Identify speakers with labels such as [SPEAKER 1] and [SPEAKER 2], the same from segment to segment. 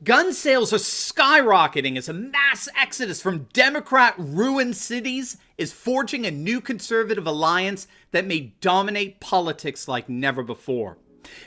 [SPEAKER 1] Gun sales are skyrocketing as a mass exodus from Democrat-ruined cities is forging a new conservative alliance that may dominate politics like never before.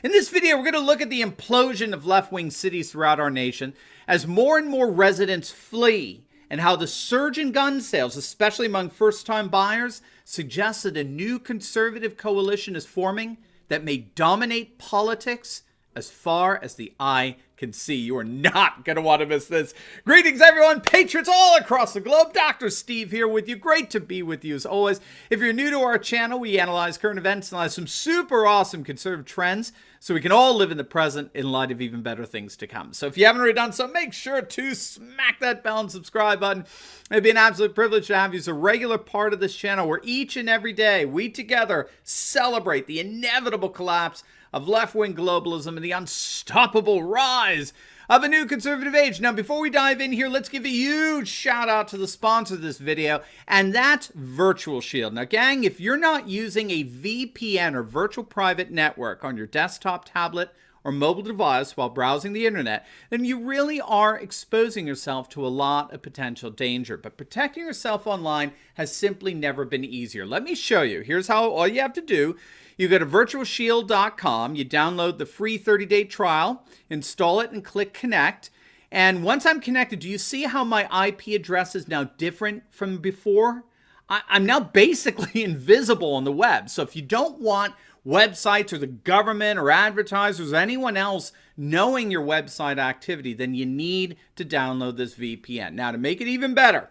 [SPEAKER 1] In this video, we're going to look at the implosion of left-wing cities throughout our nation as more and more residents flee, and how the surge in gun sales, especially among first-time buyers, suggests that a new conservative coalition is forming that may dominate politics as far as the eye can see. You are not going to want to miss this. Greetings, everyone. Patriots all across the globe. Dr. Steve here with you. Great to be with you as always. If you're new to our channel, we analyze current events, analyze some super awesome conservative trends so we can all live in the present in light of even better things to come. So if you haven't already done so, make sure to smack that bell and subscribe button. It'd be an absolute privilege to have you as a regular part of this channel where each and every day we together celebrate the inevitable collapse of left-wing globalism and the unstoppable rise of a new conservative age. Now, before we dive in here, let's give a huge shout out to the sponsor of this video, and that's Virtual Shield. Now, gang, if you're not using a VPN or virtual private network on your desktop, tablet, or mobile device while browsing the internet, then you really are exposing yourself to a lot of potential danger. But protecting yourself online has simply never been easier. Let me show you. Here's how all you have to do. You go to virtualshield.com, you download the free 30-day trial, install it, and click connect. And once I'm connected, do you see how my IP address is now different from before? I'm now basically invisible on the web. So if you don't want websites or the government or advertisers or anyone else knowing your website activity, then you need to download this VPN. Now, to make it even better,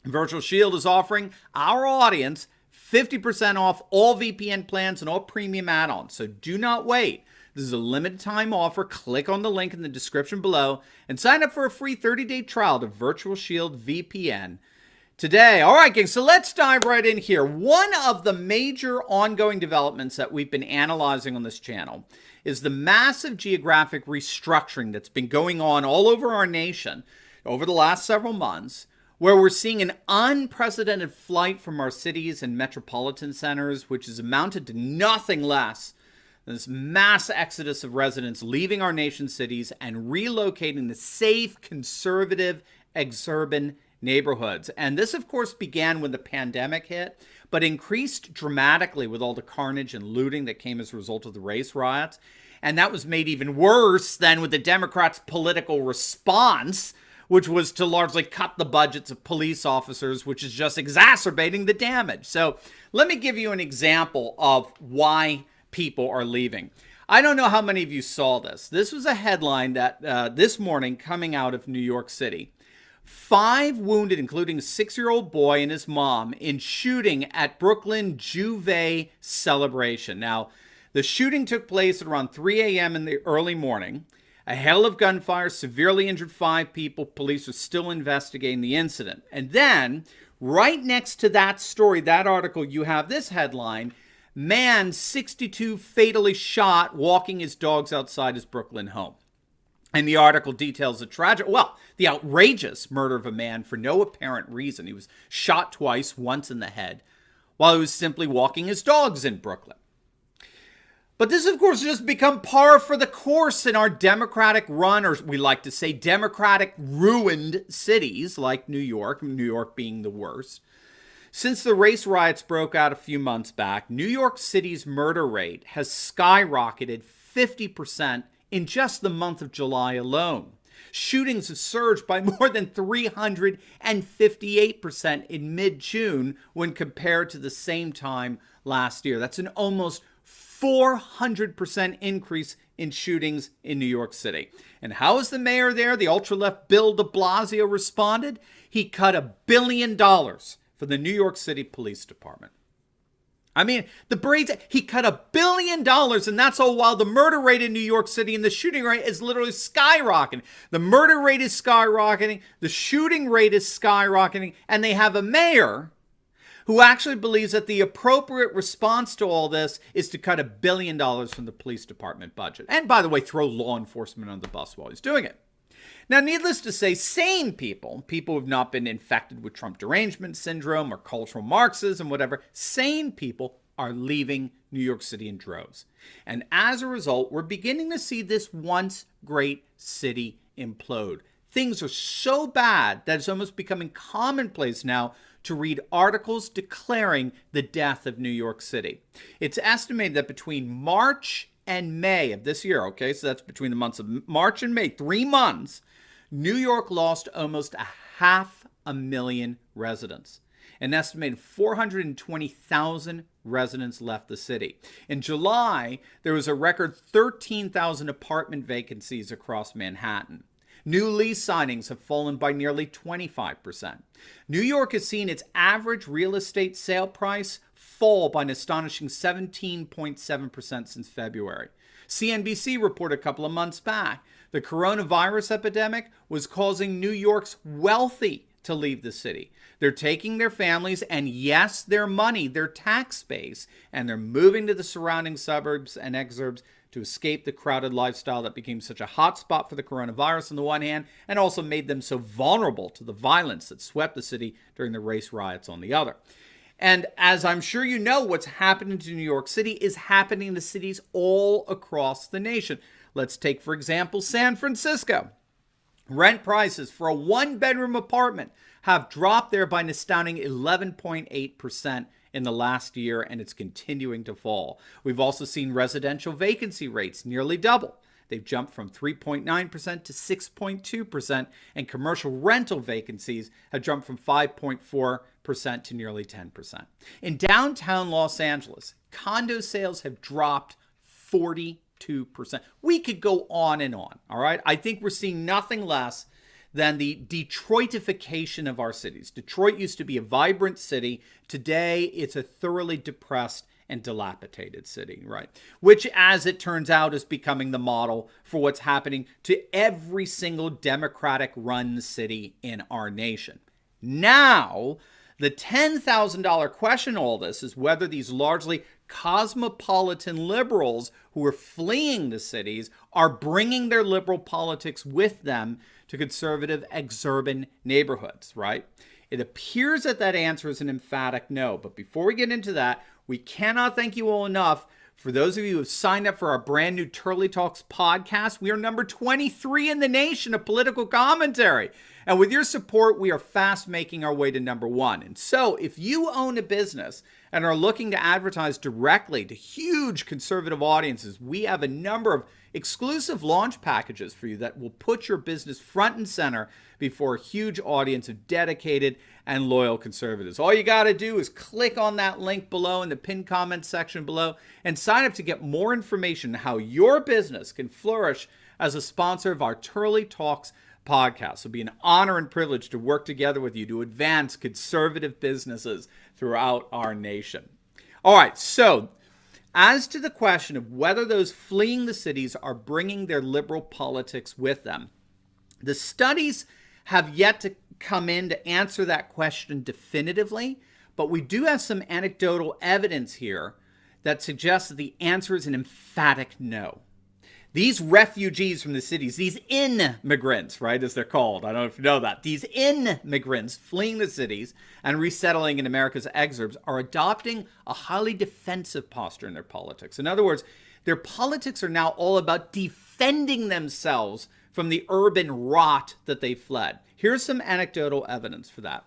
[SPEAKER 1] Virtual Shield is offering our audience 50% off all VPN plans and all premium add-ons. So do not wait. This is a limited time offer. Click on the link in the description below and sign up for a free 30-day trial to Virtual Shield VPN today. All right, gang, so let's dive right in here. One of the major ongoing developments that we've been analyzing on this channel is the massive geographic restructuring that's been going on all over our nation over the last several months, where we're seeing an unprecedented flight from our cities and metropolitan centers, which has amounted to nothing less than this mass exodus of residents leaving our nation's cities and relocating to safe, conservative, exurban neighborhoods. And this, of course, began when the pandemic hit, but increased dramatically with all the carnage and looting that came as a result of the race riots. And that was made even worse than with the Democrats' political response, which was to largely cut the budgets of police officers, which is just exacerbating the damage. So let me give you an example of why people are leaving. I don't know how many of you saw this. This was a headline that this morning coming out of New York City. 5 wounded, including a 6-year-old boy and his mom, in shooting at Brooklyn Juve celebration. Now, the shooting took place at around 3 a.m. in the early morning. A hail of gunfire severely injured 5 people. Police are still investigating the incident. And then, right next to that story, that article, you have this headline: man 62 fatally shot walking his dogs outside his Brooklyn home. And the article details the outrageous murder of a man for no apparent reason. He was shot twice, once in the head, while he was simply walking his dogs in Brooklyn. But this, of course, has just become par for the course in our democratic run, or we like to say democratic ruined cities like New York being the worst. Since the race riots broke out a few months back, New York City's murder rate has skyrocketed 50% in just the month of July alone. Shootings have surged by more than 358% in mid-June when compared to the same time last year. That's an almost 400% increase in shootings in New York City. And how has the mayor there, the ultra-left Bill de Blasio, responded? He cut $1 billion for the New York City Police Department. I mean, he cut $1 billion, and that's all while the murder rate in New York City and the shooting rate is literally skyrocketing. The murder rate is skyrocketing, the shooting rate is skyrocketing, and they have a mayor who actually believes that the appropriate response to all this is to cut $1 billion from the police department budget. And by the way, throw law enforcement on the bus while he's doing it. Now, needless to say, sane people who have not been infected with Trump derangement syndrome or cultural Marxism, whatever, sane people are leaving New York City in droves. And as a result, we're beginning to see this once great city implode. Things are so bad that it's almost becoming commonplace now to read articles declaring the death of New York City. It's estimated that between March and May of this year, okay, so that's between the months of March and May, 3 months, New York lost almost 500,000 residents. An estimated 420,000 residents left the city. In July, there was a record 13,000 apartment vacancies across Manhattan. New lease signings have fallen by nearly 25%. New York has seen its average real estate sale price fall by an astonishing 17.7% since February. CNBC reported a couple of months back the coronavirus epidemic was causing New York's wealthy to leave the city. They're taking their families and, yes, their money, their tax base, and they're moving to the surrounding suburbs and exurbs to escape the crowded lifestyle that became such a hot spot for the coronavirus on the one hand, and also made them so vulnerable to the violence that swept the city during the race riots on the other. And as I'm sure you know, what's happening to New York City is happening to cities all across the nation. Let's take, for example, San Francisco. Rent prices for a one-bedroom apartment have dropped there by an astounding 11.8% in the last year, and it's continuing to fall. We've also seen residential vacancy rates nearly double. They've jumped from 3.9% to 6.2%, and commercial rental vacancies have jumped from 5.4% to nearly 10%. In downtown Los Angeles, condo sales have dropped 42%. We could go on and on, all right? I think we're seeing nothing less than the Detroitification of our cities. Detroit used to be a vibrant city. Today, it's a thoroughly depressed and dilapidated city, right? Which, as it turns out, is becoming the model for what's happening to every single Democratic-run city in our nation. Now, the $10,000 question in all this is whether these largely cosmopolitan liberals who are fleeing the cities are bringing their liberal politics with them to conservative exurban neighborhoods, right? It appears that that answer is an emphatic no. But before we get into that, we cannot thank you all enough. For those of you who have signed up for our brand new Turley Talks podcast, we are number 23 in the nation of political commentary. And with your support, we are fast making our way to number 1. And so if you own a business and are looking to advertise directly to huge conservative audiences, we have a number of exclusive launch packages for you that will put your business front and center before a huge audience of dedicated and loyal conservatives. All you got to do is click on that link below in the pinned comment section below and sign up to get more information on how your business can flourish as a sponsor of our Turley Talks podcast. It'll be an honor and privilege to work together with you to advance conservative businesses throughout our nation. All right, so as to the question of whether those fleeing the cities are bringing their liberal politics with them, the studies have yet to come in to answer that question definitively, but we do have some anecdotal evidence here that suggests that the answer is an emphatic no. These refugees from the cities, these immigrants, right, as they're called, I don't know if you know that, these immigrants fleeing the cities and resettling in America's exurbs are adopting a highly defensive posture in their politics. In other words, their politics are now all about defending themselves from the urban rot that they fled. Here's some anecdotal evidence for that.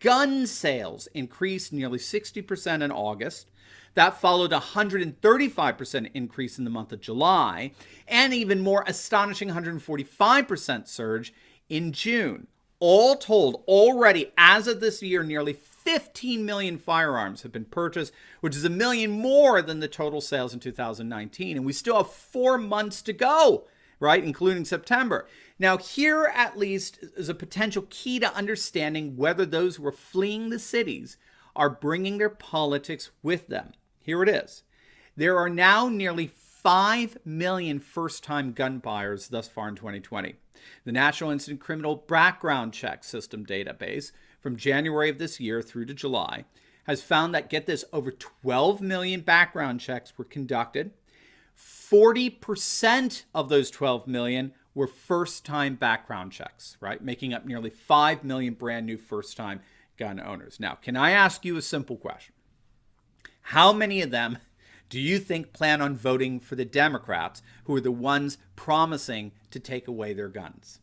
[SPEAKER 1] Gun sales increased nearly 60% in August. That followed a 135% increase in the month of July, and even more astonishing 145% surge in June. All told, already, as of this year, nearly 15 million firearms have been purchased, which is 1 million more than the total sales in 2019. And we still have 4 months to go, right, including September. Now, here at least is a potential key to understanding whether those who are fleeing the cities are bringing their politics with them. Here it is. There are now nearly 5 million first-time gun buyers thus far in 2020. The National Instant Criminal Background Check System database from January of this year through to July has found that, get this, over 12 million background checks were conducted. 40% of those 12 million were first-time background checks, right? Making up nearly 5 million brand new first-time gun owners. Now, can I ask you a simple question? How many of them Do you plan on voting for the Democrats, who are the ones promising to take away their guns?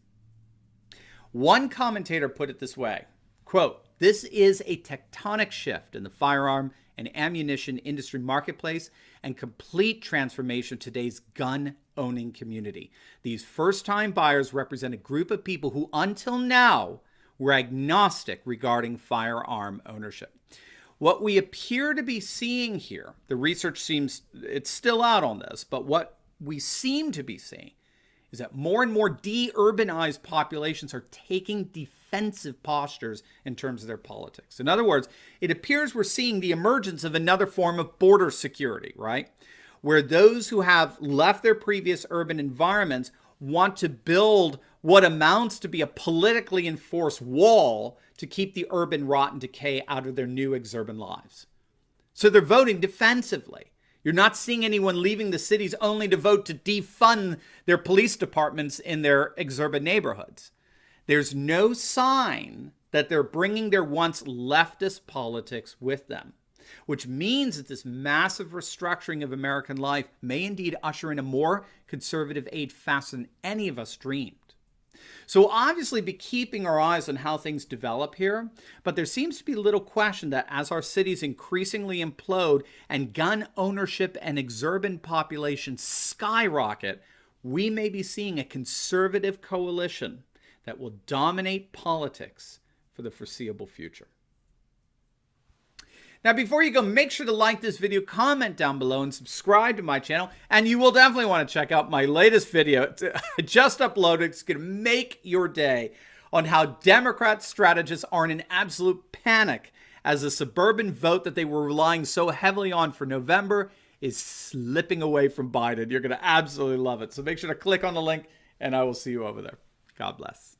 [SPEAKER 1] One commentator put it this way, quote, "This is a tectonic shift in the firearm and ammunition industry marketplace and complete transformation of today's gun-owning community. These first-time buyers represent a group of people who until now were agnostic regarding firearm ownership." What we appear to be seeing here, the research seems, it's still out on this, but what we seem to be seeing is that more and more de-urbanized populations are taking defensive postures in terms of their politics. In other words, it appears we're seeing the emergence of another form of border security, right? Where those who have left their previous urban environments want to build what amounts to be a politically enforced wall to keep the urban rot and decay out of their new exurban lives. So they're voting defensively. You're not seeing anyone leaving the cities only to vote to defund their police departments in their exurban neighborhoods. There's no sign that they're bringing their once leftist politics with them, which means that this massive restructuring of American life may indeed usher in a more conservative age faster than any of us dreamed. So we'll obviously be keeping our eyes on how things develop here, but there seems to be little question that as our cities increasingly implode and gun ownership and exurban populations skyrocket, we may be seeing a conservative coalition that will dominate politics for the foreseeable future. Now, before you go, make sure to like this video, comment down below, and subscribe to my channel. And you will definitely want to check out my latest video. I just uploaded. It's going to make your day on how Democrat strategists are in an absolute panic as the suburban vote that they were relying so heavily on for November is slipping away from Biden. You're going to absolutely love it. So make sure to click on the link, and I will see you over there. God bless.